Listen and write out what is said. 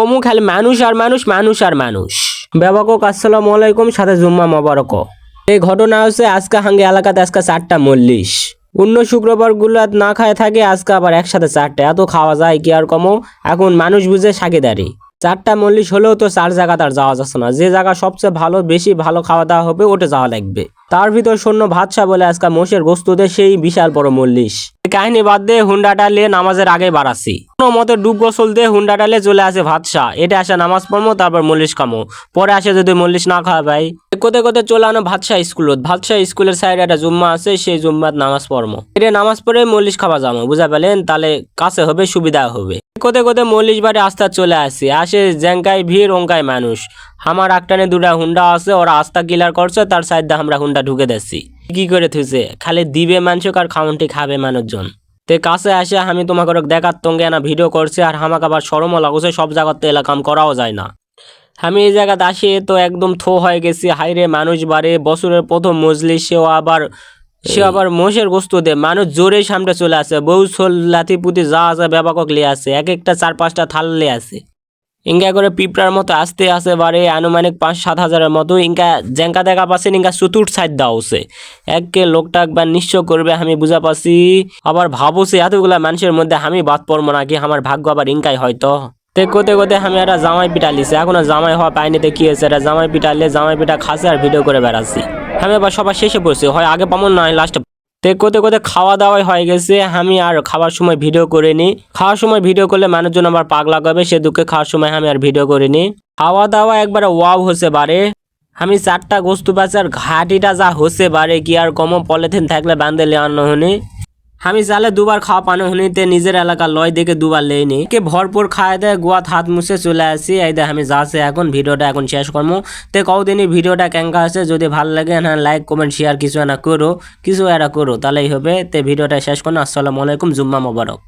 কমু খালি মানুষ আর মানুষ, মানুষ আর মানুষ। ব্যাপক আসসালামু আলাইকুম, সাথে জুম্মা মোবারক। এই ঘটনা হচ্ছে আজকে হাঙ্গে এলাকাতে আজকে 4টা মল্লিশ। অন্য শুক্রবার গুলাত না খায় থাকে, আজকে আবার একসাথে 4টা। এত খাওয়া যায় কি আর কমো? এখন মানুষ বুঝে সাকিদারি। 4টা মল্লিশ হলেও তো 4 জায়গা তার যাওয়া যাচ্ছে না। যে জায়গা সবচেয়ে ভালো, বেশি ভালো খাওয়া দাওয়া হবে ওটা যাওয়া লাগবে। তার ভিতর সৈন্য বাদশা বলে আজকে মোষের গোস্তুতে সেই বিশাল বড় মল্লিশ। কাহিনী বাদ দিয়ে হুন্ডাটা নিয়ে নামাজের আগে বাড়াচ্ছি। কোনো মতো ডুব গোসল দিয়ে হুন্ডাটা নিয়ে চলে আসে বাদশা। এটা আসে নামাজ পড়মো, তারপর মল্লিশ খামো। পরে আসে যদি মল্লিশ না খাওয়া ভাই, কোথায় কোথায় চলে আনো বাদশা স্কুলত। বাদশা স্কুলের সাইডে একটা জুম্মা আছে, সেই জুম্মাত নামাজ পড়মো। এটা নামাজ পড়ে মল্লিশ খাওয়া যাবো, বুঝা পেলেন? তাহলে কাছে হবে, সুবিধা হবে। কোথায় কোথায় মল্লিশ বাড়ি আস্তা চলে আসে জেঙ্কায় ভিড়, অঙ্কায় মানুষ। আমার একটানে 2টা হুন্ডা আছে, ওরা আস্তা ক্লিয়ার করছে, তার সাইডে আমরা হুন্ডা ঢুকে দিচ্ছি। কি করে থুইছে, খালি দিবে মানুষক আর খাউনটি খাবে মানুষজন। তে কাছে আসে আমি তোমাকে দেখার তঙ্গে না ভিডিও করছি, আর আমাকে আবার শরমও লাগছে, সব জায়গাতে এলাকাম করাও যায় না। আমি এই জায়গাতে আসি তো একদম থো হয়ে গেছি। হাইরে মানুষ বাড়ে, বছরের প্রথম মজলিস, সে আবার মোষের গোস্ত দে। মানুষ জোরে সামনে চলে আসে, বউ ছোল লাথি পুতি যা আছে ব্যাপক লিয়ে আছে, এক একটা 4-5টা থাল লিয়ে আছে। ইঙ্গা করে পিঁপড়ার মতো আসতে আসে বাড়ে, আনুমানিক 5-7 হাজারের মতো। ইঙ্কা জেঙ্কা দেখা পাচ্ছেন, ইঙ্কা চতুর্থ সাইড দেওয়া হচ্ছে। একে লোকটা একবার নিশ্চয় করবে, আমি বুঝা পাচ্ছি। আবার ভাবছি এতগুলা মানুষের মধ্যে আমি বাদ পড়বো নাকি, আমার ভাগ্য আবার ইঙ্কাই হয়তো। তে কোতে আমি একটা জামাই পিঠা লিছি, এখনো জামাই হওয়া পাইনি। তে কি হয়েছে, একটা জামাই পিঠা লিয়ে জামাই পিঠা খাসে আর ভিডিও করে বেড়াচ্ছি। আমি আবার সবার শেষে পড়ছি, হয় আগে পাবো না লাস্টে। তে কোতে খাওয়া দাওয়াই হয়ে গেছে। আমি আর খাওয়ার সময় ভিডিও করিনি। খাওয়ার সময় ভিডিও করলে মানুষজন আবার পাগলা করবে, সে দুঃখে খাওয়ার সময় আমি আর ভিডিও করিনি। খাওয়া দাওয়া একবারে ওয়াও হচ্ছে বারে। আমি 4টা গোস্তু পাচ্ছি, আর ঘাটিটা যা হচ্ছে বারে কি আর কম। পলিথিন থাকলে বান্ধে লেয়ানো হনি। আমি চালে 2বার খাওয়া পানো হনিতে নিজের এলাকা লয় দেখে 2বার লেইনি। কে ভরপুর খায় দেয়, গোয়াত হাত মুছে চলে আসি। এই দে আমি যাচ্ছে এখন ভিডিওটা এখন শেষ করবো। তে কদিনই ভিডিওটা কেঙ্কা আছে, যদি ভালো লাগে না লাইক কমেন্ট শেয়ার কিছু না করো, তাহলেই হবে। তে ভিডিওটা শেষ করো। আসসালামু আলাইকুম, জুম্মা মোবারক।